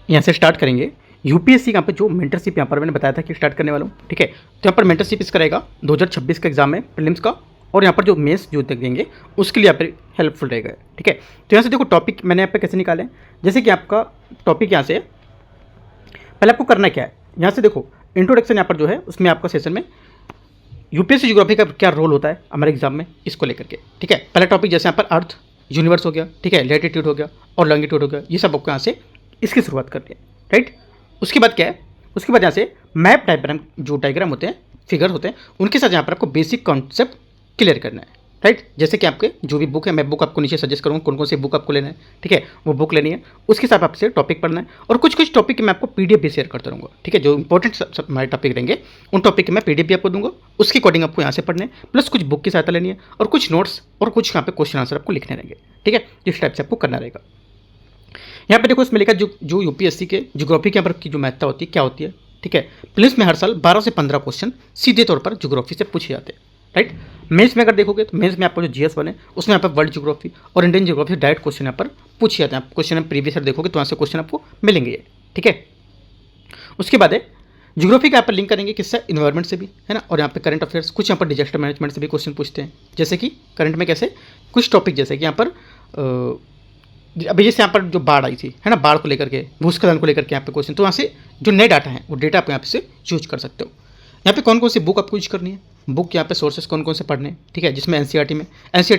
यहाँ से स्टार्ट करेंगे। यूपीएससी का यहाँ पे जो मेंटरशिप यहाँ पर मैंने बताया था कि स्टार्ट करने वाला हूँ, ठीक है। तो यहाँ पर मेंटरशिप इसका रहेगा 2026 का एग्जाम है प्रीलिम्स का, और यहाँ पर जो मेंस जो तक देंगे उसके लिए यहाँ पर हेल्पफुल रहेगा, ठीक है। तो यहाँ से देखो टॉपिक मैंने यहाँ पे कैसे निकाले, जैसे कि आपका टॉपिक यहाँ से पहले आपको करना क्या है, यहाँ से देखो इंट्रोडक्शन यहाँ पर जो है उसमें आपका सेशन में यूपीएससी ज्योग्राफी का क्या रोल होता है हमारे एग्जाम में, इसको लेकर के, ठीक है। पहला टॉपिक जैसे यहाँ पर अर्थ यूनिवर्स हो गया, ठीक है, लैटिट्यूड हो गया और लॉन्गिट्यूड हो गया, ये सब आपको यहाँ से इसकी शुरुआत करनी है, राइट। उसके बाद क्या है, उसके बाद यहाँ से मैप डायग्राम, जो डायग्राम होते हैं, फिगर होते हैं, उनके साथ यहाँ पर आपको बेसिक कॉन्सेप्ट क्लियर करना है, राइट। जैसे कि आपके जो भी बुक है, मैं बुक आपको नीचे सजेस्ट करूँगा कौन कौन सी बुक आपको लेना है, ठीक है, वो बुक लेनी है। उसके साथ आपसे टॉपिक पढ़ना है, और कुछ कुछ टॉपिक मैं आपको पीडीएफ भी शेयर करता रहूँगा, ठीक है। जो इंपॉर्टेंट हमारे टॉपिक रहेंगे उन टॉपिक के मैं पीडीएफ भी आपको दूंगा, उसके अकॉर्डिंग आपको यहाँ से पढ़ने, प्लस कुछ बुक की सहायता लेनी है, और कुछ नोट्स और कुछ यहाँ पे क्वेश्चन आंसर आपको लिखने रहेंगे, ठीक है। इस टाइप से आपको करना रहेगा। यहाँ पे देखो इसमें लिखा जो यूपीएससी के ज्योग्राफी के यहाँ पर की जो महत्ता होती है क्या होती है, ठीक है। प्रीलिम्स में हर साल 12 से 15 क्वेश्चन सीधे तौर पर ज्योग्राफी से पूछे जाते हैं, राइट। मेंस में अगर देखोगे तो मेंस में आपका जो जीएस बने उसमें यहाँ पर वर्ल्ड ज्योग्राफी और इंडियन ज्योग्राफी डायरेक्ट क्वेश्चन यहाँ पर पूछे जाते हैं। आप क्वेश्चन प्रीवियस ईयर देखोगे तो वहाँ से क्वेश्चन आपको मिलेंगे, ठीक है। उसके बाद है ज्योग्राफी का यहाँ पर लिंक करेंगे किससे, इन्वायरमेंट से भी, है ना। और यहाँ पे करंट अफेयर्स, कुछ यहाँ पर डिजास्टर मैनेजमेंट से भी क्वेश्चन पूछते हैं, जैसे कि करंट में कैसे कुछ टॉपिक, जैसे कि यहाँ पर अभी जैसे यहाँ पर जो बाढ़ आई थी, है ना, बाढ़ को लेकर के, भूस्खलन को लेकर के यहाँ पे क्वेश्चन, तो वहाँ से जो नए डाटा है वो डेटा आप यहाँ पे से यूज कर सकते हो। यहाँ पे कौन कौन सी बुक आपको यूज करनी है, बुक यहाँ पे सोर्सेस कौन कौन से पढ़ने हैं, ठीक है। जिसमें एनसीईआरटी में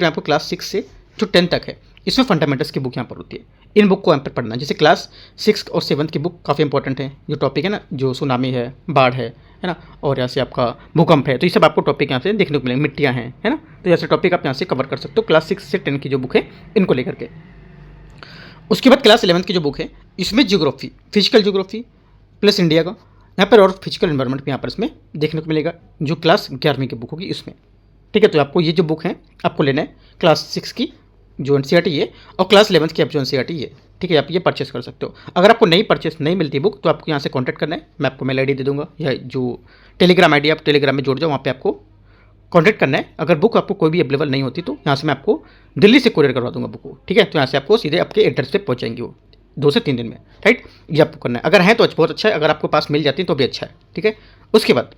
आपको क्लास 6 से जो 10 तक है, इसमें फंडामेंटल्स की बुक यहाँ पर होती है, इन बुक को यहाँ पर पढ़ना है। जैसे क्लास 6 और 7 की बुक काफ़ी इंपॉर्टेंट है, जो टॉपिक है ना, जो सुनामी है, बाढ़ है ना, और यहाँ से आपका भूकंप है, तो ये सब आपको टॉपिक यहाँ से देखने को मिलेंगे, मिट्टियाँ हैं, है ना। तो ऐसे टॉपिक आप यहाँ से कवर कर सकते हो क्लास 6 से 10 की जो बुक है इनको लेकर के। उसके बाद क्लास 11 की जो बुक है इसमें geography, physical geography plus India का यहाँ पर, और फिजिकल एनवायरनमेंट भी यहाँ पर इसमें देखने को मिलेगा, जो क्लास 11वीं की बुक होगी इसमें, ठीक है। तो आपको ये जो बुक है आपको लेना है क्लास 6 की जो एनसीईआरटी है, और क्लास 11 की आप जो एनसीईआरटी है, ठीक है, आप ये परचेस कर सकते हो। अगर आपको नहीं मिलती बुक तो आपको यहाँ से कॉन्टैक्ट करना है, मैं आपको मेल आई डी दे दूँगा, या जो टेलीग्राम आई आप टेलीग्राम में जोड़ जाओ, वहाँ पर आपको कॉन्टैक्ट करना है। अगर बुक आपको कोई भी अवेलेबल नहीं होती तो यहाँ से मैं आपको दिल्ली से कोरियर करवा दूंगा बुक को, ठीक है। तो यहाँ से आपको सीधे आपके एड्रेस पे पहुँचाएंगे वो 2 से 3 दिन में, राइट। ये आपको करना है, अगर है तो बहुत अच्छा है, अगर आपको पास मिल जाती है तो भी अच्छा है, ठीक है। उसके बाद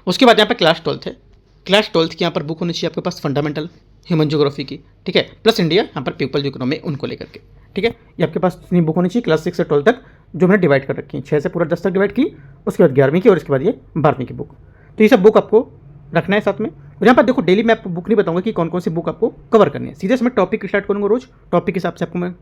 यहाँ पे क्लास 12 है, क्लास 12 की यहाँ पर बुक होनी चाहिए आपके पास, फंडामेंटल ह्यूमन ज्योग्राफी की, ठीक है, प्लस इंडिया यहाँ पर पीपल इकोनॉमी उनको लेकर के, ठीक है। ये आपके पास इतनी बुक होनी चाहिए क्लास 6 से 12 तक, जो मैंने डिवाइड कर रखी है, 6 से पूरा 10 तक डिवाइड की, उसके बाद 11वीं की, और उसके बाद ये 12वीं की बुक। तो ये सब बुक आपको रखना है साथ में। और यहाँ पर देखो डेली मैं आपको बुक नहीं बताऊंगा कि कौन कौन सी बुक आपको कवर करनी है, सीधे से मैं टॉपिक स्टार्ट करूँगा, रोज टॉपिक के हिसाब से आपको मैं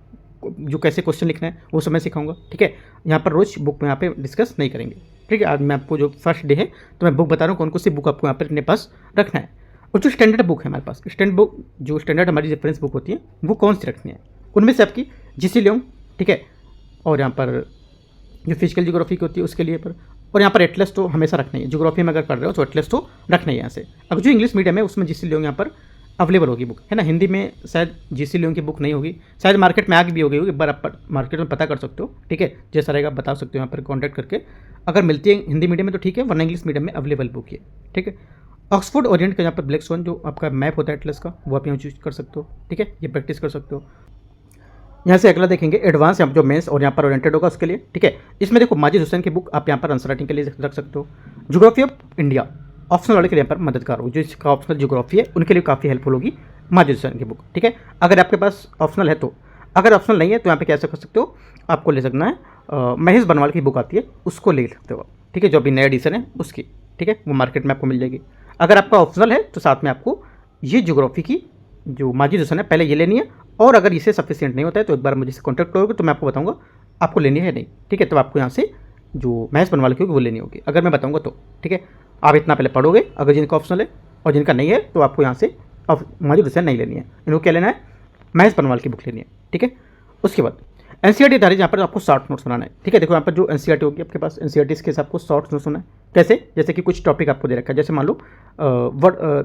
जो कैसे क्वेश्चन लिखना है वो सब मैं सिखाऊंगा, ठीक है। यहाँ पर रोज बुक में यहाँ पे डिस्कस नहीं करेंगे, ठीक है। आज मैं आपको जो फर्स्ट डे है तो मैं बुक बता रहा हूँ कौन कौन सी बुक आपको यहाँ पर अपने पास रखना है। और जो स्टैंडर्ड बुक है हमारे पास, स्टैंडर्ड हमारी रेफरेंस बुक होती है वो कौन सी रखनी है, उनमें से आपकी जीसी लियोंग, ठीक है, और यहाँ पर जो फिजिकल ज्योग्राफी की होती है उसके लिए पर, और यहाँ पर एटलस तो हमेशा रखना ही है, ज्योग्राफी में अगर पढ़ रहे हो तो एटलस तो रखना ही है यहाँ से। अगर जो इंग्लिश मीडियम है उसमें जीसी लियोंग यहाँ पर अवेलेबल होगी बुक, है ना। हिंदी में शायद जीसी लियोंग की बुक नहीं होगी, शायद मार्केट में आगे भी हो गई होगी, एक बार आप मार्केट में पता कर सकते हो, ठीक है। जैसा रहेगा बता सकते हो यहाँ पर कॉन्टैक्ट करके, अगर मिलती है हिंदी मीडियम में तो ठीक है, वरना इंग्लिश मीडियम में अवेलेबल बुक है, ठीक है। ऑक्सफोर्ड ओरिएंट का यहाँ पर ब्लैक स्वान जो आपका मैप होता है एटलस का, वो आप यहाँ चूज कर सकते हो, ठीक है, ये प्रैक्टिस कर सकते हो। यहाँ से अगला देखेंगे एडवांस, यहाँ जो मेंस और यहाँ पर ओरिएंटेड होगा उसके लिए, ठीक है। इसमें देखो माजिद हुसैन की बुक आप यहाँ पर आंसर राइटिंग के लिए रख सकते हो। ज्योग्राफी ऑफ इंडिया ऑप्शनल वाले के लिए यहाँ पर मददगार होगी, जो इसका ऑप्शनल ज्योग्राफी है उनके लिए काफ़ी हेल्पफुल होगी माजिद हुसैन की बुक, ठीक है। अगर आपके पास ऑप्शनल है तो, अगर ऑप्शनल नहीं है तो यहाँ पे कैसे कर सकते हो, आपको ले सकना है महेश बनवाल की बुक आती है उसको ले सकते हो, ठीक है, जो अभी नया एडिशन है उसकी, ठीक है, वो मार्केट में आपको मिल जाएगी। अगर आपका ऑप्शनल है तो साथ में आपको ये ज्योग्राफी की जो माजिद हुसैन है पहले ये लेनी है, और अगर इसे सफिशिएंट नहीं होता है तो एक बार मुझे से कॉन्टैक्ट करोगे तो मैं आपको बताऊंगा आपको लेनी है नहीं, ठीक है। तो आपको यहाँ से जो महेश बनवाल की होगी वो लेनी होगी, अगर मैं बताऊंगा तो, ठीक है। आप इतना पहले पढ़ोगे, अगर जिनका ऑप्शनल है, और जिनका नहीं है तो आपको यहाँ से माजिद हुसैन नहीं लेनी है, इनको क्या लेना है, महेश बनवाल की बुक लेनी है, ठीक है। उसके बाद एनसीईआरटी आधारित यहाँ पर आपको शॉर्ट नोट्स बनाना है, ठीक है। देखो यहाँ पर जो एनसीईआरटी होगी आपके पास, एनसीईआरटी के हिसाब आपको शॉर्ट नोट्स होना है, कैसे, जैसे कि कुछ टॉपिक आपको दे रखा है, जैसे मान लो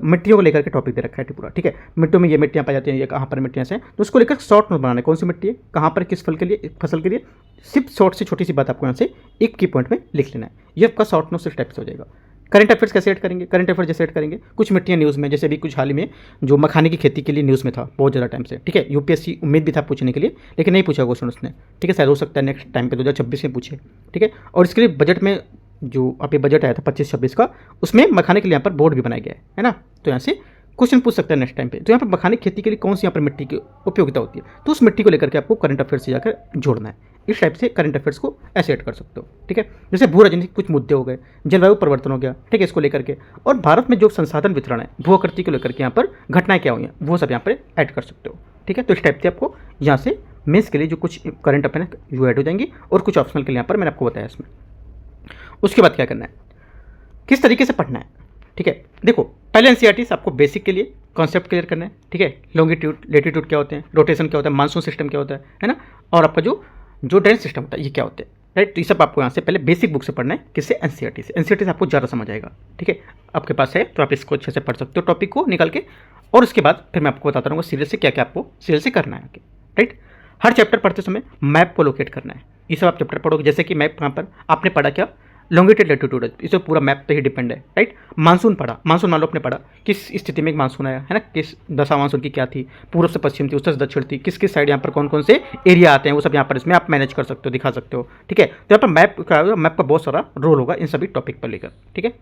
मिट्टियों को लेकर के टॉपिक दे रखा है पूरा, ठीक है, मिट्टियों में ये मिट्टियाँ पाई जाती हैं, ये कहाँ पर मिट्टियाँ से, तो उसको लेकर शॉर्ट नोट बनाना है, कौन सी मिट्टी है, कहाँ पर, किस फसल के लिए, सिर्फ शॉर्ट से छोटी सी बात आपको यहाँ से एक की पॉइंट में लिख लेना है, ये आपका शॉर्ट नोट से टाइप से हो जाएगा। करंट अफेयर्स कैसे ऐड करेंगे, करंट अफेयर जैसे ऐड करेंगे, कुछ मिट्टियाँ न्यूज़ में, जैसे अभी कुछ हाल ही में जो मखाने की खेती के लिए न्यूज़ में था बहुत ज़्यादा टाइम से, ठीक है। यूपीएससी उम्मीद भी था पूछने के लिए, लेकिन नहीं पूछा क्वेश्चन उसने, ठीक है। शायद हो सकता है नेक्स्ट टाइम पे 2026 में पूछे, ठीक है। और इसके लिए बजट में जो अभी बजट आया था 25-26 का, उसमें मखाने के लिए यहाँ पर बोर्ड भी बनाया गया है ना, तो यहाँ से क्वेश्चन पूछ सकते हैं नेक्स्ट टाइम पे। तो यहाँ पर मखाने की खेती के लिए कौन सी यहाँ पर मिट्टी की उपयोगिता होती है, तो उस मिट्टी को लेकर के आपको करंट अफेयर से जाकर जोड़ना है। इस टाइप से करंट अफेयर्स को ऐसे ऐड कर सकते हो, ठीक है। जैसे भू राजनीतिक कुछ मुद्दे हो गए, जलवायु परिवर्तन हो गया, ठीक है, इसको लेकर के, और भारत में जो संसाधन वितरण है, भू आकृति को लेकर के यहाँ पर घटनाएं क्या हुई हैं, वो सब यहाँ पर ऐड कर सकते हो, ठीक है। तो इस टाइप से आपको यहाँ से मेंस के लिए जो कुछ करंट अफेयर जो ऐड हो जाएंगी, और कुछ ऑप्शनल के लिए यहाँ पर मैंने आपको बताया इसमें। उसके बाद क्या करना है, किस तरीके से पढ़ना है, ठीक है। देखो, पहले एनसीईआरटी आपको बेसिक के लिए कॉन्सेप्ट क्लियर करना है, ठीक है। लॉन्गिट्यूड लेटीट्यूड क्या होते हैं, रोटेशन क्या होता है, मानसून सिस्टम क्या होता है ना, और आपका जो ड्रेन सिस्टम होता है ये क्या होते हैं, राइट। तो ये सब आपको यहाँ से पहले बेसिक बुक से पढ़ना है, किससे, एनसीईआरटी से। एनसीईआरटी से आपको ज़्यादा समझ आएगा, ठीक है। आपके पास है तो आप इसको अच्छे से पढ़ सकते हो टॉपिक को निकाल के, और उसके बाद फिर मैं आपको बताता रहूँगा सीरियल से क्या क्या आपको सीरियल से करना है, राइट। हर चैप्टर पढ़ते समय मैप को लोकेट करना है, ये सब आप चैप्टर पढ़ोगे। जैसे कि मैप कहाँ पर आपने पढ़ा, क्या लॉन्गिट्यूड लेटीट्यूड, इसे पूरा मैप पे ही डिपेंड है, राइट। मानसून पढ़ा, मानसून मान लो आपने पढ़ा किस स्थिति में एक मानसून आया है ना, किस दशा मानसून की क्या थी, पूर्व से पश्चिम थी, उत्तर से दक्षिण थी, किस किस साइड यहाँ पर कौन कौन से एरिया आते हैं, वो सब यहाँ पर इसमें आप मैनेज कर सकते हो, दिखा सकते हो, ठीक है। तो यहाँ पर मैप का बहुत सारा रोल होगा इन सभी टॉपिक पर लेकर, ठीक है।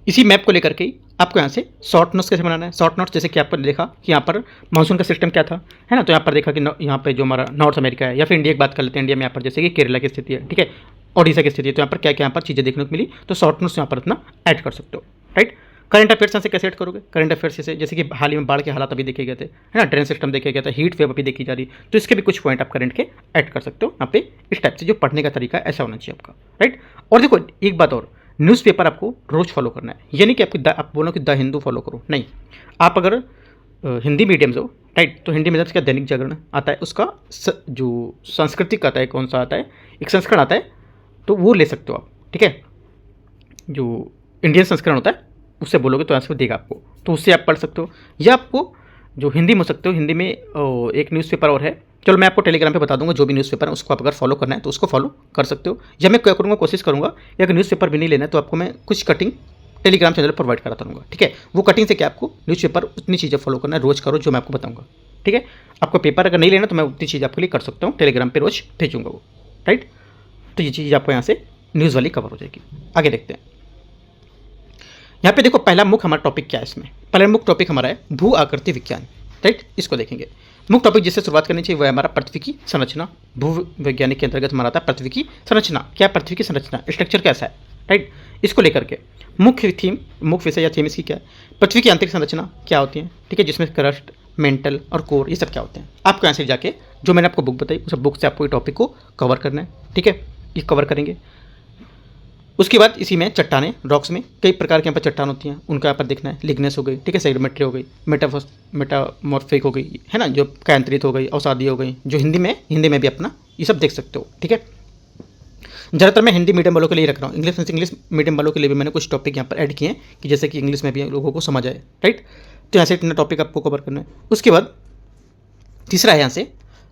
इसी मैप को लेकर के ही आपको यहाँ से शॉर्ट नोट्स कैसे बनाना है। शॉर्ट नोट्स जैसे कि आपने देखा कि यहाँ पर मानसून का सिस्टम क्या था, है ना, तो यहाँ पर देखा कि यहाँ पे जो हमारा नॉर्थ अमेरिका है, या फिर इंडिया की बात कर लेते हैं, इंडिया में यहाँ पर जैसे कि केरला की स्थिति है, ठीक है, ओडिशा की स्थिति है, तो यहाँ पर क्या क्या यहाँ पर चीज़ें देखने को मिली, तो शॉर्ट नोट्स यहाँ पर अपना ऐड कर सकते हो, राइट। करंट अफेयर्स से कैसे ऐड करोगे, करंट अफेयर्स से जैसे कि हाल ही में बाढ़ के हालात अभी देखे गए थे, है ना, ड्रेन सिस्टम देखे गया था, हीट वेव अभी देखी जा रही, तो इसके भी कुछ पॉइंट आप करंट के ऐड कर सकते हो यहाँ पे। इस टाइप से जो पढ़ने का तरीका ऐसा होना चाहिए आपका, राइट। और देखो एक बात और, न्यूज़पेपर आपको रोज़ फॉलो करना है, ये नहीं कि आप बोलो कि द हिंदू फॉलो करो, नहीं। आप अगर हिंदी मीडियम से हो, राइट, तो हिंदी मीडियम से क्या दैनिक जागरण आता है, उसका जो सांस्कृतिक आता है, कौन सा आता है, एक संस्करण आता है, तो वो ले सकते हो आप, ठीक है। जो इंडियन संस्करण होता है उससे बोलोगे तो आंसर देगा आपको, तो उससे आप पढ़ सकते हो। या आपको जो हिंदी में हो सकते हो, हिंदी में एक न्यूज़पेपर और है, चलो मैं आपको टेलीग्राम पे बता दूंगा, जो भी न्यूज़पेपर है उसको आप अगर फॉलो करना है तो उसको फॉलो कर सकते हो। या मैं क्या करूँगा, कोशिश करूँगा, या अगर न्यूज़पेपर भी नहीं लेना है तो आपको मैं कुछ कटिंग टेलीग्राम चैनल प्रोवाइड कराता रहूँगा, ठीक है। वो कटिंग से क्या आपको न्यूज़पेपर उतनी चीज़ें फॉलो करना है, रोज़ करो जो मैं आपको बताऊँगा, ठीक है। आपको पेपर अगर नहीं लेना तो मैं उतनी चीज़ आपके लिए कर सकता हूँ, टेलीग्राम पर रोज़ भेजूँगा वो, राइट। तो ये चीज़ आपको यहाँ से न्यूज़ वाली कवर हो जाएगी। आगे देखते हैं, यहाँ पे देखो पहला मुख्य हमारा टॉपिक क्या है, इसमें पहला मुख्य टॉपिक हमारा है भू आकृति विज्ञान, राइट। इसको देखेंगे। मुख्य टॉपिक जिससे शुरुआत करनी चाहिए वह है हमारा पृथ्वी की संरचना। भू वैज्ञानिक के अंतर्गत हमारा आता है पृथ्वी की संरचना। क्या पृथ्वी की संरचना, स्ट्रक्चर कैसा है, राइट। इसको लेकर के मुख्य विषय या थीम इसकी क्या है, पृथ्वी की आंतरिक संरचना क्या होती है, ठीक है, जिसमें क्रस्ट, मेंटल और कोर ये सब क्या होते हैं। आपको यहाँ से जाके जो मैंने आपको बुक बताई उस बुक से आपको ये टॉपिक को कवर करना है, ठीक है, ये कवर करेंगे। उसके बाद इसी में चट्टानें, रॉक्स में कई प्रकार के यहाँ पर चट्टान होती हैं, उनका यहाँ पर देखना है। लिग्नेस हो गई, ठीक है, सेडिमेंट्री हो गई, मेटामॉर्फिक हो गई, है ना, जो कायांतरित हो गई, अवसादी हो गई, जो हिंदी में भी अपना ये सब देख सकते हो, ठीक है। ज़्यादातर मैं हिंदी मीडियम वालों के लिए रख रहा हूँ, इंग्लिश मीडियम वालों के लिए भी मैंने कुछ टॉपिक यहाँ पर ऐड किए हैं कि जैसे कि इंग्लिश में भी लोगों को समझ आए, राइट। तो यहाँ से इतना टॉपिक आपको कवर करना है। उसके बाद तीसरा है यहाँ से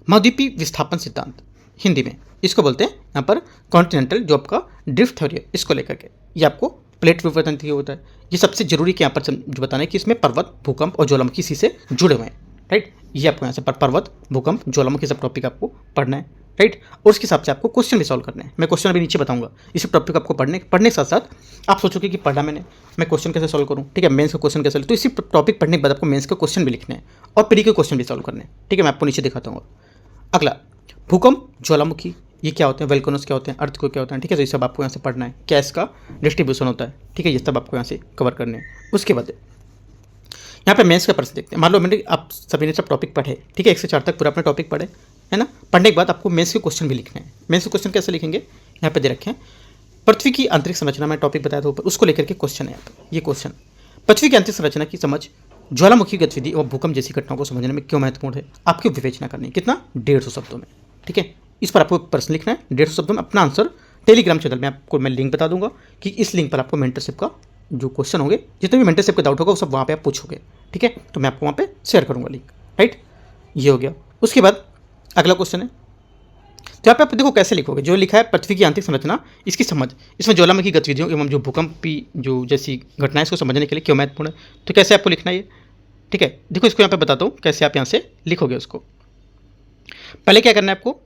महाद्वीपीय विस्थापन सिद्धांत, हिंदी में इसको बोलते हैं यहाँ पर कॉन्टिनेंटल, जो आपका ड्रिफ्ट थ्योरी है, इसको लेकर के ये आपको प्लेट विवर्तन थ्योरी होता है। ये सबसे जरूरी कि यहाँ पर जो बताना है कि इसमें पर्वत, भूकंप और ज्वालामुखी इसी से जुड़े हुए हैं, राइट। ये आपको यहाँ से पर्वत, भूकंप, ज्वालामुखी सब टॉपिक आपको पढ़ना है, राइट। और उसके हिसाब से आपको क्वेश्चन भी सॉल्व करने हैं। मैं क्वेश्चन भी नीचे बताऊंगा। इस टॉपिक आपको पढ़ने के साथ साथ आप सोचोगे कि पढ़ा मैं क्वेश्चन कैसे सॉल्व करूँ, ठीक है, मेंस का क्वेश्चन कैसे, तो इसी टॉपिक पढ़ने के बाद आपको मेंस के क्वेश्चन भी लिखने हैं और प्री के क्वेश्चन भी सॉल्व करने हैं, ठीक है। मैं आपको नीचे दिखाता हूँ। अगला भूकंप, ज्वालामुखी ये क्या होते हैं, वेल्कोनस क्या होते हैं, अर्थ को क्या होता है, ठीक है। तो ये सब आपको यहाँ से पढ़ना है। क्या इसका डिस्ट्रीब्यूशन होता है, ठीक है, ये सब आपको यहाँ से कवर करने हैं। उसके बाद यहाँ पे मेंस का प्रश्न देखते हैं। मान लो मैंने आप सभी ने सब टॉपिक पढ़े, ठीक है, 1 से 4 तक पूरा अपने टॉपिक पढ़े, है ना। पढ़ने के बाद आपको मेंस के क्वेश्चन भी लिखने हैं। मेंस के क्वेश्चन कैसे लिखेंगे, यहाँ पे दे रखे हैं। पृथ्वी की आंतरिक संरचना में टॉपिक बताया था ऊपर, उसको लेकर के क्वेश्चन है यहाँ पे। ये क्वेश्चन पृथ्वी की आंतरिक संरचना की समझ, ज्वालामुखी गतिविधि और भूकंप जैसी घटनाओं को समझने में क्यों महत्वपूर्ण है, आपकी विवेचना करनी है। कितना, 150 शब्दों में, ठीक है। इस पर आपको प्रश्न लिखना है 150 शब्दों में। अपना आंसर टेलीग्राम चैनल में आपको मैं लिंक बता दूंगा कि इस लिंक पर आपको मेंटरशिप का जो क्वेश्चन होंगे, जितने भी मेंटरशिप का डाउट होगा वो सब वहाँ पे आप पूछोगे, ठीक है। तो मैं आपको वहाँ पे शेयर करूँगा लिंक, राइट। ये हो गया। उसके बाद अगला क्वेश्चन है तो यहाँ पे आप देखो कैसे लिखोगे, जो लिखा है पृथ्वी की आंतरिक संरचना, इसकी समझ, इसमें ज्वालामुखी गतिविधियों एवं जो भूकंपी जो जैसी घटनाएं इसको समझने के लिए क्यों महत्वपूर्ण है, तो कैसे आपको लिखना है ये, ठीक है। देखो इसको यहाँ पे बताता हूँ कैसे आप यहाँ से लिखोगे उसको। पहले क्या करना है आपको,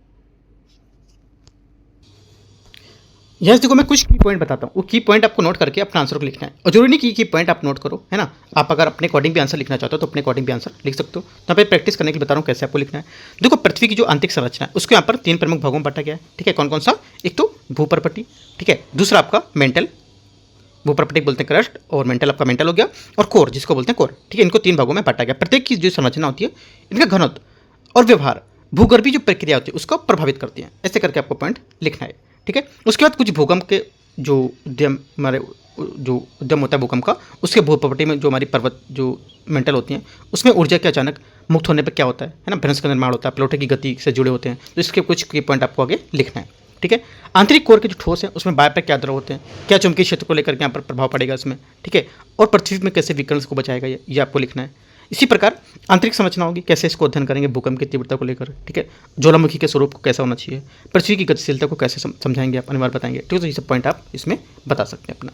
यस देखो मैं कुछ की पॉइंट बताता हूँ, वो की पॉइंट आपको नोट करके अपना आंसर को लिखना है, और जरूरी नहीं कि की पॉइंट आप नोट करो, है ना। आप अगर अपने अकॉर्डिंग भी आंसर लिखना चाहते हो तो अपने अकॉर्डिंग भी आंसर लिख सकते हो। तो यहाँ पे प्रैक्टिस करने के लिए बता रहा हूँ कैसे आपको लिखना है। देखो पृथ्वी की जो आंतरिक संरचना है उसको यहाँ पर 3 प्रमुख भागों में बांटा गया है, ठीक है। कौन कौन सा, एक तो भूपर्पटी, ठीक है, दूसरा आपका मेंटल, भूपर्पटी बोलते हैं क्रस्ट, और मेंटल आपका मेंटल हो गया, और कोर जिसको बोलते हैं कोर, ठीक है। इनको 3 भागों में बांटा गया। प्रत्येक की जो संरचना होती है, इनका घनत्व और व्यवहार भूगर्भीय जो प्रक्रिया होती है उसको प्रभावित करती है, ऐसे करके आपको पॉइंट लिखना है, ठीक है। उसके बाद कुछ भूकंप के जो उद्यम हमारे जो उद्यम होता है भूकंप का, उसके भूप्रॉपर्टी में जो हमारी पर्वत जो मेंटल होती हैं उसमें ऊर्जा के अचानक मुक्त होने पर क्या होता है ना, भ्रंश का निर्माण होता है, प्लौटे की गति से जुड़े होते हैं। तो इसके कुछ की पॉइंट आपको आगे लिखना है, ठीक है। आंतरिक कोर के जो ठोस है उसमें बाह्य क्या द्रव होते हैं, क्या चुंबकीय क्षेत्र को लेकर के यहाँ पर प्रभाव पड़ेगा इसमें, ठीक है, और पृथ्वी में कैसे विकर्ण को बचाएगा ये आपको लिखना है। इसी प्रकार आंतरिक संरचना होगी, कैसे इसको अध्ययन करेंगे भूकंप की तीव्रता को लेकर, ठीक है, ज्वालामुखी के स्वरूप को कैसा होना चाहिए, पृथ्वी की गतिशीलता को कैसे समझाएंगे आप, अनिवार्य बताएंगे, ठीक है। तो ये सब पॉइंट आप इसमें बता सकते हैं अपना।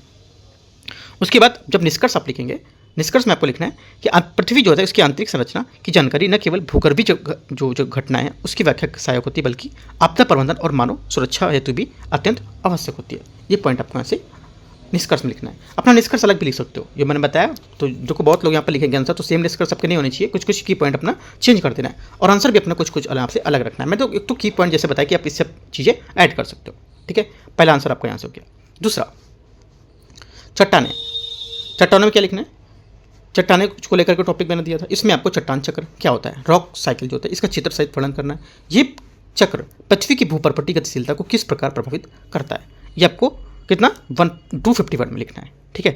उसके बाद जब निष्कर्ष आप लिखेंगे, निष्कर्ष में आपको लिखना है कि पृथ्वी जो है उसकी आंतरिक संरचना की जानकारी न केवल भूगर्भीय जो घटना है उसकी व्याख्या सहायक होती है, बल्कि आपदा प्रबंधन और मानव सुरक्षा हेतु भी अत्यंत आवश्यक होती है। ये पॉइंट आपको यहाँ से निष्कर्ष में लिखना है। अपना निष्कर्ष अलग भी लिख सकते हो, ये मैंने बताया। तो जो को बहुत लोग यहाँ पर लिखेंगे आंसर, तो सेम निष्कर्ष सबके नहीं होनी चाहिए, कुछ कुछ की पॉइंट अपना चेंज कर देना है, और आंसर भी अपना कुछ कुछ आपसे अलग रखना है। मैं तो एक तो की पॉइंट जैसे बताया कि आप इससे चीज़ें ऐड कर सकते हो, ठीक है। पहला आंसर आपका यहाँ से हो गया। दूसरा, चट्टाने, चट्टानों में क्या लिखना है, चट्टाने को लेकर के टॉपिक मैंने दिया था, इसमें आपको चट्टान चक्र क्या होता है, रॉक साइकिल जो होता है, इसका चित्र सहित वर्णन करना है। ये चक्र पृथ्वी की भूपर्पटी गतिशीलता को किस प्रकार प्रभावित करता है, ये आपको कितना 250 वर्ड में लिखना है, ठीक है।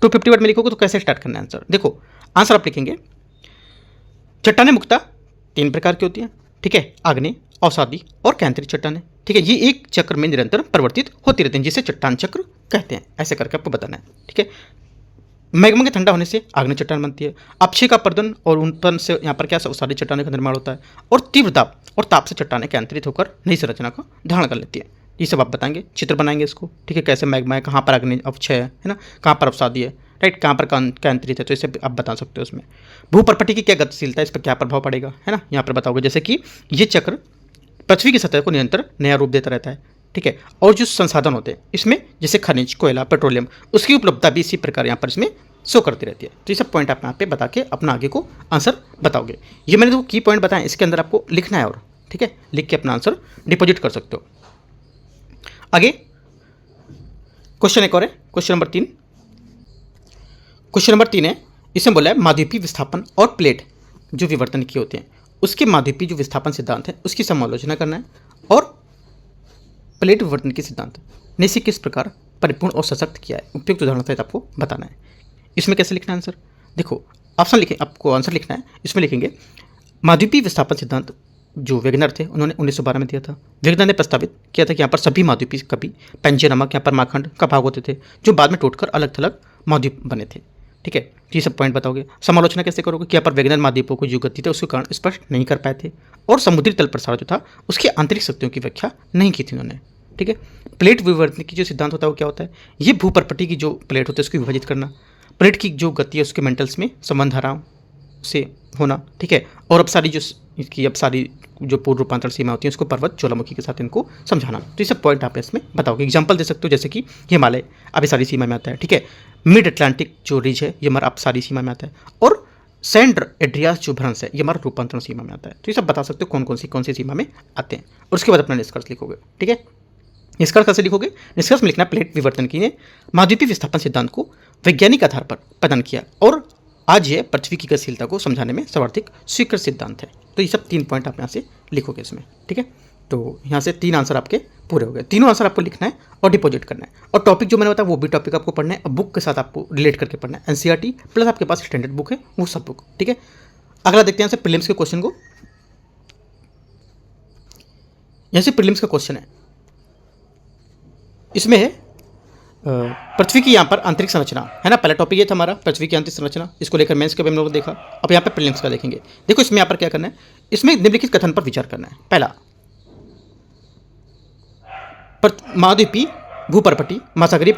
250 वर्ड में लिखोगे तो कैसे स्टार्ट करना है आंसर, देखो आंसर आप लिखेंगे, चट्टाने मुख्यतः 3 प्रकार की होती हैं, ठीक है, आग्नेय, अवसादी और केंद्रीय चट्टाने, ठीक है। ये एक चक्र में निरंतर परिवर्तित होती रहती हैं, जिसे चट्टान चक्र कहते हैं, ऐसे करके आपको बताना है, ठीक है। मैग्मा के ठंडा होने से आग्नेय चट्टान बनती है, अपक्षय का अपरदन और उनपन से यहाँ पर क्या अवसादी चट्टाने का निर्माण होता है, और तीव्र दाब और ताप से चट्टाने केंद्रित होकर नई संरचना का धारण कर लेती है। ये सब आप बताएंगे, चित्र बनाएंगे इसको, ठीक है, कैसे मैग्मा है, कहाँ पर अग्नि अवक्षय है ना, कहाँ पर अवसादी है, राइट, कहाँ पर केंद्रित है, तो इसे आप बता सकते हो। उसमें भूपर्पटी की क्या गतिशीलता है, इस पर क्या प्रभाव पड़ेगा, है ना, यहाँ पर बताओगे। जैसे कि ये चक्र पृथ्वी की सतह को निरंतर नया रूप देता रहता है, ठीक है, और जो संसाधन होते हैं इसमें जैसे खनिज, कोयला, पेट्रोलियम, उसकी उपलब्धता भी इसी प्रकार यहाँ पर इसमें शो करती रहती है। तो ये सब पॉइंट आप यहाँ पे बता के अपना आगे को आंसर बताओगे। ये मैंने तो की पॉइंट बताएं, इसके अंदर आपको लिखना है, और ठीक है, लिख के अपना आंसर डिपॉजिट कर सकते हो। आगे क्वेश्चन एक और है, क्वेश्चन नंबर 3। क्वेश्चन नंबर 3 है, इसमें बोला है महाद्वीपीय विस्थापन और प्लेट जो विवर्तन की होते हैं उसके महाद्वीपीय जो विस्थापन सिद्धांत है उसकी समालोचना करना है, और प्लेट विवर्तन के सिद्धांत ने इसे किस प्रकार परिपूर्ण और सशक्त किया है, उपयुक्त उदाहरण सहित आपको बताना है। इसमें कैसे लिखना है आंसर, देखो ऑप्शन लिखें, आपको आंसर लिखना है। इसमें लिखेंगे महाद्वीपीय विस्थापन सिद्धांत जो वेगनर थे उन्होंने 1912 में दिया था। वेगनर ने प्रस्तावित किया था कि यहाँ पर सभी महाद्वीपीय कभी पेंजिया नामक यहाँ पर महाखंड का भाग होते थे, जो बाद में टूटकर अलग थलग महाद्वीप बने थे, ठीक है। ये सब पॉइंट बताओगे। समालोचना कैसे करोगे कि यहाँ पर वेगनर महाद्वीपों को जो गति थी उसके कारण स्पष्ट नहीं कर पाए थे, और समुद्री तल प्रसार जो था उसकी आंतरिक शक्तियों की व्याख्या नहीं की थी उन्होंने, ठीक है। प्लेट विवर्तन की जो सिद्धांत होता है वो क्या होता है, ये भूपर्पटी की जो प्लेट होती है उसको विभाजित करना, प्लेट की जो गति है उसके मेंटल्स में संबंध धाराओं से होना, ठीक है, और अब सारी जो इसकी अब सारी जो पूर्व रूपांतर सीमा होती है उसको पर्वत ज्वालामुखी के साथ इनको समझाना। तो ये सब पॉइंट आप इसमें बताओगे। एग्जांपल दे सकते हो, जैसे कि हिमालय अब सारी सीमा में आता है, ठीक है, मिड अटलांटिक जो रीज है ये हमारा अब सारी सीमा में आता है, और सेंड एड्रियास जो भ्रंश है ये हमारा रूपांतरण सीमा में आता है। तो ये सब बता सकते हो कौन सी सीमा में आते हैं, और उसके बाद अपना निष्कर्ष लिखोगे, ठीक है। निष्कर्ष कैसे लिखोगे, निष्कर्ष में लिखना प्लेट विवर्तन की ने महाद्वीपीय विस्थापन सिद्धांत को वैज्ञानिक आधार पर प्रदान किया, और आज ये पृथ्वी की गतिशीलता को समझाने में सर्वाधिक स्वीकृत सिद्धांत है। तो ये सब 3 पॉइंट आप यहाँ से लिखोगे इसमें, ठीक है। तो यहाँ से 3 आंसर आपके पूरे हो गए। तीनों आंसर आपको लिखना है और डिपॉजिट करना है, और टॉपिक जो मैंने बताया वो भी टॉपिक आपको पढ़ना है, और बुक के साथ आपको रिलेट करके पढ़ना है। एनसीईआरटी प्लस आपके पास स्टैंडर्ड बुक है, वो सब बुक, ठीक है। अगला देखते हैं यहाँ से प्रीलिम्स के क्वेश्चन को। यहाँ से प्रीलिम्स का क्वेश्चन है, इसमें है पृथ्वी की यहाँ पर आंतरिक संरचना है ना। पहला टॉपिक ये था हमारा पृथ्वी की आंतरिक संरचना, इसको लेकर मेंस का भी हम लोगों ने देखा। अब यहाँ पे प्रीलिम्स का देखेंगे। देखो इसमें यहाँ पर क्या करना है, इसमें निम्नलिखित कथन पर विचार करना है। पहला, महाद्वीपीय भूपर्पटी महासागरीय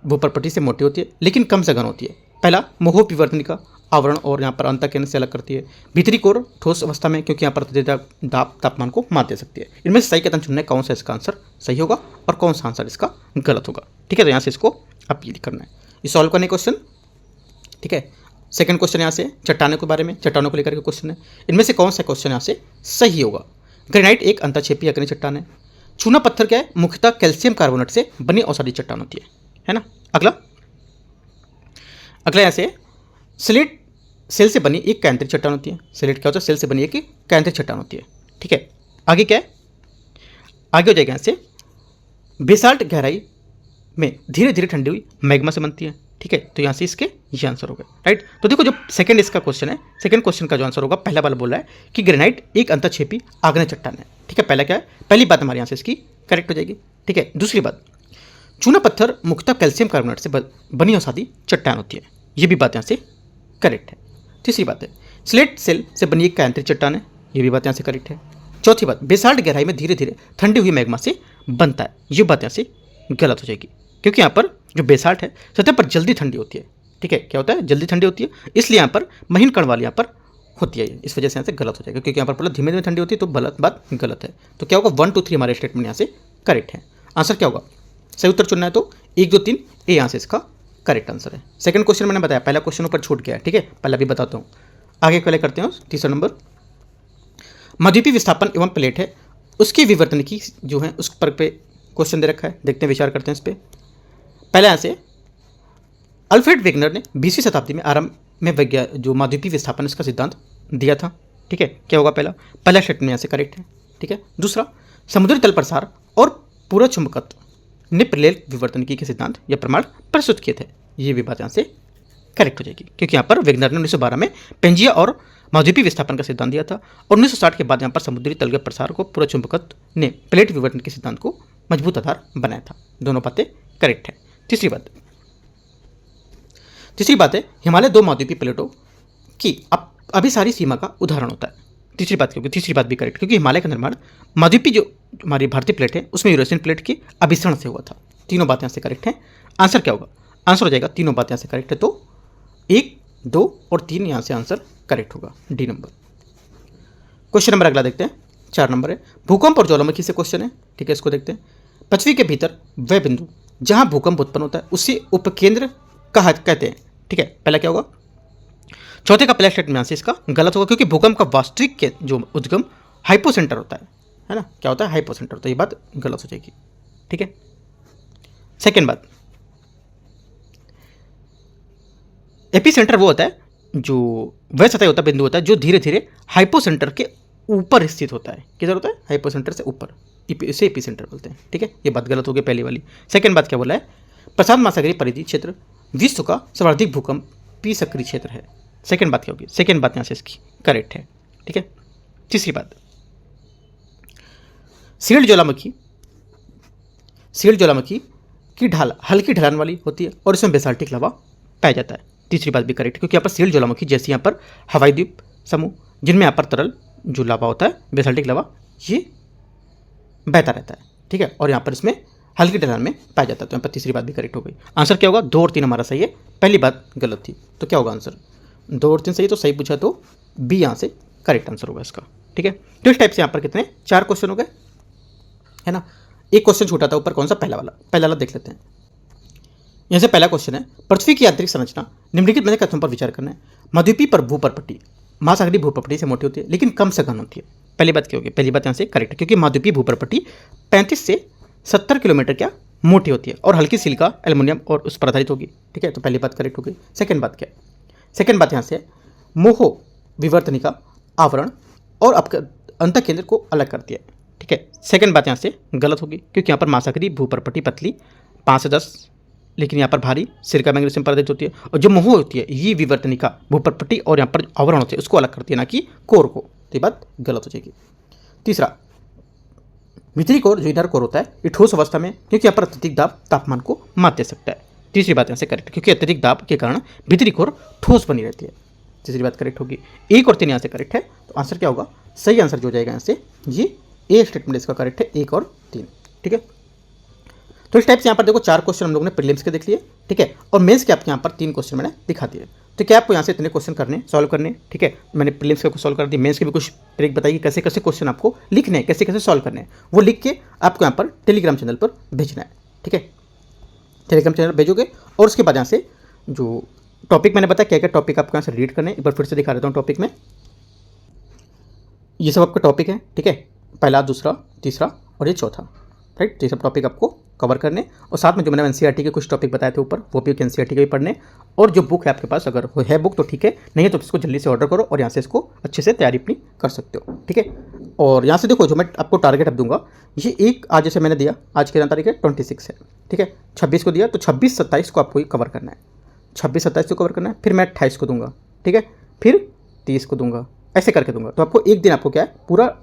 भूपर्पटी से मोटी होती है लेकिन कम से घन होती है। पहला, मोहो विवर्तनिका आवरण और यहाँ पर अंतःकेंद्र से अलग करती है। भीतरी कोर ठोस अवस्था में, क्योंकि यहाँ पर अत्यधिक दाब तापमान को मात दे सकती है। इनमें से सही कथन चुनना है कौन सा इसका आंसर सही होगा और कौन सा आंसर इसका गलत होगा। ठीक है, तो यहाँ से इसको आप ये करना है, ये सॉल्व करने क्वेश्चन। ठीक है, सेकंड क्वेश्चन यहाँ से चट्टानों के बारे में, चट्टानों को लेकर के क्वेश्चन है। इनमें से कौन सा क्वेश्चन यहाँ से सही होगा। ग्रेनाइट एक अंतःक्षेपी अग्नि चट्टान है। चूना पत्थर क्या है, मुख्यतः कैल्शियम कार्बोनेट से बनी औषधि चट्टान होती है ना। अगला यहाँ से स्लेट सेल से बनी एक कैंद्रित चट्टान होती है। स्लेट क्या होता है, सेल से बनी एक कैंद्रित चट्टान होती है। ठीक है, आगे क्या है, आगे हो जाएगा यहाँ से बेसाल्ट गहराई में धीरे धीरे ठंडी हुई मैग्मा से बनती है। ठीक है, तो यहाँ से इसके ये आंसर हो गए। राइट, तो देखो जो सेकंड इसका क्वेश्चन है, सेकंड क्वेश्चन का जो आंसर होगा, पहला वाला बोल रहा है कि ग्रेनाइट एक अंतःक्षेपी आग्नेय चट्टान है। ठीक है, पहला क्या है, पहली बात हमारे यहाँ से इसकी करेक्ट हो जाएगी। ठीक है, दूसरी बात, चूना पत्थर मुख्यतः कैल्शियम कार्बोनेट से बनी औषधि चट्टान होती है, ये भी बात यहाँ से करेक्ट है। तीसरी बात है स्लेट सेल से बनी एक कैंद्रित चट्टान है, ये भी बात यहाँ से करेक्ट है। चौथी बात, बेसाल्ट गहराई में धीरे धीरे ठंडी हुई मैग्मा से बनता है, ये बात यहाँ से गलत हो जाएगी, क्योंकि यहाँ पर जो बेसाल्ट है सतह पर जल्दी ठंडी होती है। ठीक है, क्या होता है, जल्दी ठंडी होती है, इसलिए यहाँ पर महीन कण वाली यहाँ पर होती है, इस वजह से यहाँ से गलत हो जाएगा, क्योंकि यहाँ पर बोला धीमे धीमे ठंडी होती है, तो बात गलत है। तो क्या होगा, 1 2 3 हमारे स्टेटमेंट यहाँ से करेक्ट है। आंसर क्या होगा, सही उत्तर चुनना है तो 1 2 3 ए यहाँ से इसका करेक्ट आंसर है। सेकंड क्वेश्चन मैंने बताया, पहला क्वेश्चन ऊपर छूट गया है। ठीक है, पहला भी बताता हूँ, आगे पहले करते हैं। तीसरा नंबर, महाद्वीपीय विस्थापन एवं प्लेट है, उसकी विवर्तनिकी जो है उस पर पे क्वेश्चन दे रखा है, देखते हैं, विचार करते हैं इस पर। पहले यहाँ से अल्फ्रेड वेगनर ने 20वीं शताब्दी में आरंभ में जो महाद्वीपीय विस्थापन इसका सिद्धांत दिया था। ठीक है, क्या होगा, पहला स्टेटमेंट यहाँ से करेक्ट है। ठीक है, दूसरा, समुद्री तल प्रसार और पूरा चुंबकत्व ने प्लेट विवर्तनिकी के सिद्धांत या प्रमाण प्रस्तुत किए थे, ये भी बात यहाँ से करेक्ट हो जाएगी, क्योंकि यहाँ पर वेगनर ने 1912 में पेंजिया और महाद्वीपीय विस्थापन का सिद्धांत दिया था, और 1960 के बाद यहाँ पर समुद्री तल के प्रसार को पूरा चुंबकत्व ने प्लेट विवर्तन के सिद्धांत को मजबूत आधार बनाया था। दोनों बातें करेक्ट है। तीसरी बात है हिमालय 2 महाद्वीपीय प्लेटों की अभिसारी सीमा का उदाहरण होता है। तीसरी बात क्योंकि तीसरी बात भी करेक्ट, क्योंकि हिमालय का निर्माण महाद्वीपीय जो हमारी भारतीय प्लेट है उसमें यूरेशियन प्लेट के अभिसरण से हुआ था। तीनों बातें यहाँ से करेक्ट हैं। आंसर क्या होगा, आंसर हो जाएगा, तीनों बातें यहाँ से करेक्ट है, तो 1 2 और 3 यहाँ से आंसर करेक्ट होगा, डी नंबर। क्वेश्चन नंबर अगला देखते हैं, 4 नंबर है, भूकंप और ज्वालामुखी से क्वेश्चन है। ठीक है, इसको देखते हैं। पृथ्वी के भीतर वह बिंदु जहाँ भूकंप उत्पन्न होता है उसे उपकेंद्र कहते हैं। ठीक है, पहला क्या होगा, चौथे का पहला स्टेटमेंट यहाँ से इसका गलत होगा, क्योंकि भूकंप का वास्तविक के जो उद्गम हाइपोसेंटर होता है ना, क्या होता है, हाइपोसेंटर, तो ये बात गलत हो जाएगी। ठीक है, सेकेंड बात, एपीसेंटर वो होता है जो वह सतह होता है, बिंदु होता है जो धीरे धीरे हाइपोसेंटर के ऊपर स्थित होता है। किधर होता है, हाइपोसेंटर से ऊपर, इसे एपीसेंटर बोलते हैं। ठीक है, ये बात गलत हो गई पहली वाली। सेकंड बात क्या बोला है, प्रशांत महासागरीय परिधि क्षेत्र विश्व का सर्वाधिक भूकंपीय सक्रिय क्षेत्र है। सेकंड बात क्या होगी, सेकंड बात यहाँ से इसकी करेक्ट है। ठीक है, तीसरी बात, सील्ड ज्वालामुखी की ढाल हल्की ढलान वाली होती है और इसमें बेसाल्टिक लावा पाया जाता है। तीसरी बात भी करेक्ट, क्योंकि यहाँ पर सील्ड ज्वालामुखी जैसे यहाँ पर हवाई द्वीप समूह जिनमें यहाँ पर तरल जो लावा होता है, बेसाल्टिक लावा, ये बहता रहता है। ठीक है, और यहाँ पर इसमें हल्की ढलान में पाया जाता है, तो यहाँ पर तीसरी बात भी करेक्ट हो गई। आंसर क्या होगा, 2 और 3 हमारा सही है, पहली बात गलत थी, तो क्या होगा आंसर, 2 और 3 सही, तो सही पूछा तो बी यहाँ से करेक्ट आंसर होगा इसका। ठीक है, तो इस टाइप से यहाँ पर कितने 4 क्वेश्चन हो गए, है ना। एक क्वेश्चन छूटा था ऊपर, कौन सा, पहला वाला देख लेते हैं। यहाँ से पहला क्वेश्चन है, पृथ्वी की आंतरिक संरचना निम्नलिखित में कथनों पर विचार करना है। महाद्वीपीय पर भूपर्पटी महासागरीय भूपर्पटी से मोटी होती है लेकिन कम से घन होती है। पहली बात क्या होगी, पहली बात यहाँ से करेक्ट है, क्योंकि महाद्वीपीय भूपर्पटी 35 से 70 किलोमीटर क्या मोटी होती है और हल्की सिलिका एल्युमिनियम और उस पर आधारित होगी। ठीक है, तो पहली बात करेक्ट हो गई। सेकंड बात क्या है, सेकंड बात यहाँ से मोहो विवर्तनिका आवरण और अंतःकेंद्र को अलग करती है। ठीक है, सेकंड बात यहाँ से गलत होगी, क्योंकि यहाँ पर महासागरीय भूपर्पटी पतली 5 से 10, लेकिन यहाँ पर भारी सिलिका मैग्नीशियम पर आधारित होती है, और जो मोहो होती है ये विवर्तनिका भूपर्पटी और यहाँ पर आवरण होते हैं उसको अलग करती है, ना कि कोर को, तो ये बात गलत हो जाएगी। तीसरा, भीतरी कोर जो इधर कोर होता है ये ठोस अवस्था में, क्योंकि यहाँ पर अत्यधिक दाब तापमान को मात दे सकता है। तीसरी बात यहाँ से करेक्ट, क्योंकि अत्यधिक दाब के कारण भीतरी कोर ठोस बनी रहती है। तीसरी बात करेक्ट होगी। 1 और 3 यहाँ से करेक्ट है, तो आंसर क्या होगा, सही आंसर जो हो जाएगा यहाँ से ये ए स्टेटमेंट इसका करेक्ट है, 1 और 3। ठीक है, तो इस टाइप से यहाँ पर देखो 4 क्वेश्चन हम लोगों ने प्रीलिम्स के देख लिए, ठीक है, और मेंस के आपके यहाँ पर 3 क्वेश्चन मैंने दिखा दिए। तो क्या आपको यहाँ से इतने क्वेश्चन करने सॉल्व करने, ठीक है, मैंने प्रीलिम्स के सॉल्व कर दिए, मेंस के भी कुछ ट्रिक बताइए कैसे कैसे क्वेश्चन आपको लिखने हैं, कैसे कैसे सॉल्व करने हैं, वो लिख के आपको यहाँ पर टेलीग्राम चैनल पर भेजना है, ठीक है। टेलीग्राम चैनल भेजोगे और उसके बाद यहाँ से जो टॉपिक मैंने बताया क्या क्या टॉपिक आपको यहाँ से रीड करने, एक बार फिर से दिखा देता हूँ टॉपिक में। ये सब आपका टॉपिक है, ठीक है, पहला, दूसरा, तीसरा और ये चौथा, राइट। तो ये सब टॉपिक आपको कवर करने और साथ में जो मैंने एनसीईआरटी के कुछ टॉपिक बताए थे ऊपर, वो भी एनसीईआरटी के भी पढ़ने। और जो बुक है आपके पास, अगर है बुक तो ठीक है, नहीं है तो इसको जल्दी से ऑर्डर करो और यहाँ से इसको अच्छे से तैयारी अपनी कर सकते हो, ठीक है। और यहाँ से देखो जो मैं आपको टारगेट अब दूंगा, ये एक आज जैसे मैंने दिया, आज की तारीख है 26 है, ठीक है, 26 को दिया तो 26-27 को आपको ये कवर करना है, 26-27 को कवर करना है, फिर मैं 28 को दूंगा, ठीक है, फिर 30 को दूंगा, ऐसे करके दूंगा। तो आपको एक दिन आपको क्या है पूरा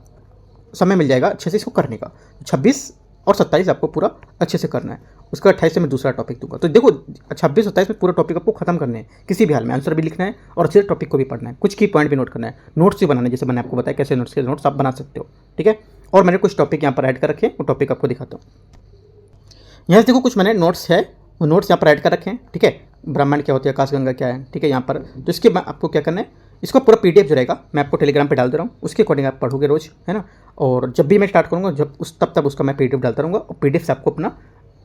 समय मिल जाएगा अच्छे से इसको करने का। 26 और 27 आपको पूरा अच्छे से करना है, उसका 28 से मैं दूसरा टॉपिक दूंगा। तो देखो 26-27 में पूरा टॉपिक आपको खत्म करने हैं, किसी भी हाल में आंसर भी लिखना है और अच्छे टॉपिक को भी पढ़ना है, कुछ की पॉइंट भी नोट करना है, नोट्स भी बनाना है, जैसे मैंने आपको बताया कैसे नोट्स आप बना सकते हो, ठीक है। और मैंने कुछ टॉपिक यहाँ पर ऐड कर रखे हैं, वो टॉपिक आपको दिखाता हूँ। यहाँ से देखो कुछ मैंने नोट्स है, वो नोट्स यहाँ पर ऐड कर रखे हैं, ठीक है, ब्राह्मण क्या होती है, आकाशगंगा क्या है, ठीक है, यहाँ पर। तो इसके आपको क्या करना है, इसका पूरा पीडीएफ जो रहेगा मैं आपको टेलीग्राम पे डाल दे रहा हूँ, उसके अकॉर्डिंग आप पढ़ोगे रोज, है ना। और जब भी मैं स्टार्ट करूँगा तब उसका मैं पीडीएफ डालता रहूँगा और पीडीएफ से आपको अपना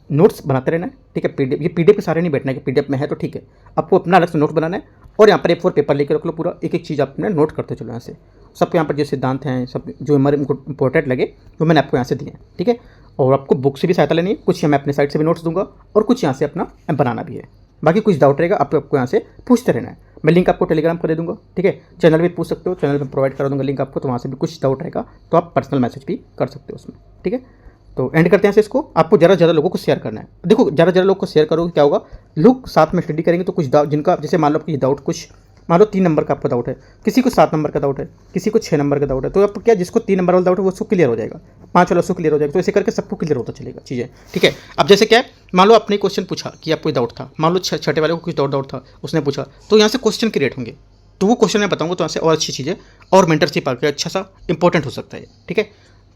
नोट्स बनाते रहना है, ठीक है। पीडीएफ ये पीडीएफ पे सारे नहीं बैठना है कि पीडीएफ में है तो ठीक है, आपको अपना अलग से नोट बनाना है और यहाँ पर A4 पेपर लेकर रख लो, पूरा एक एक चीज़ आपने नोट करते चलो यहाँ से। सबके यहाँ पर जो सिद्धांत हैं, सब जो हमारे इंपॉर्टेंट लगे वो मैंने आपको यहाँ से दिए हैं, ठीक है। और आपको बुक से भी सहायता लेनी है, कुछ मैं अपने साइड से भी नोट्स दूंगा और कुछ यहाँ से अपना बनाना भी है। बाकी कुछ डाउट रहेगा आपको यहाँ से पूछते रहना है, मैं लिंक आपको टेलीग्राम पर दे दूंगा, ठीक है। चैनल भी पूछ सकते हो, चैनल में प्रोवाइड करा दूंगा लिंक आपको, तो वहाँ से भी कुछ डाउट रहेगा तो आप पर्सनल मैसेज भी कर सकते हो उसमें, ठीक है। तो एंड करते हैं इसको, आपको ज़्यादा लोगों को शेयर करना है। देखो ज़्यादा लोगों को शेयर करोगे क्या होगा, लोग साथ में स्टडी करेंगे तो कुछ डाउट जिनका, जैसे मान लो आपको ये डाउट कुछ, मान लो 3 नंबर का आपका डाउट है, किसी को 7 नंबर का डाउट है, किसी को 6 नंबर का डाउट है, तो आप क्या, जिसको 3 नंबर वाला डाउट है वो उसको क्लियर हो जाएगा, 5 वाला उसको क्लियर हो जाएगा, तो ऐसे करके सबको क्लियर होता चलेगा चीज़ें, ठीक है। अब जैसे क्या है, मान लो आपने क्वेश्चन पूछा कि आपको डाउट था, मान लो छठे वाले को कुछ डाउट था, उसने पूछा, तो यहाँ से क्वेश्चन क्रिएट होंगे, तो वो क्वेश्चन मैं बताऊँगा, तो यहाँ से और अच्छी चीज़ें और मेंटरशिप आके अच्छा सा इंपॉर्टेंट हो सकता है, ठीक है।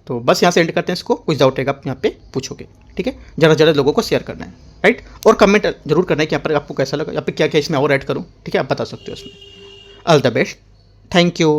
तो बस यहाँ से एंड करते हैं इसको, कुछ डाउट रहेगा आप यहाँ पे पूछोगे, ठीक है। ज़्यादा लोगों को शेयर करना है, राइट। और कमेंट जरूर करना है कि यहाँ पर आपको कैसा लगा, यहाँ पे क्या क्या इसमें और ऐड करूँ, ठीक है, आप बता सकते हो उसमें। All the best, thank you.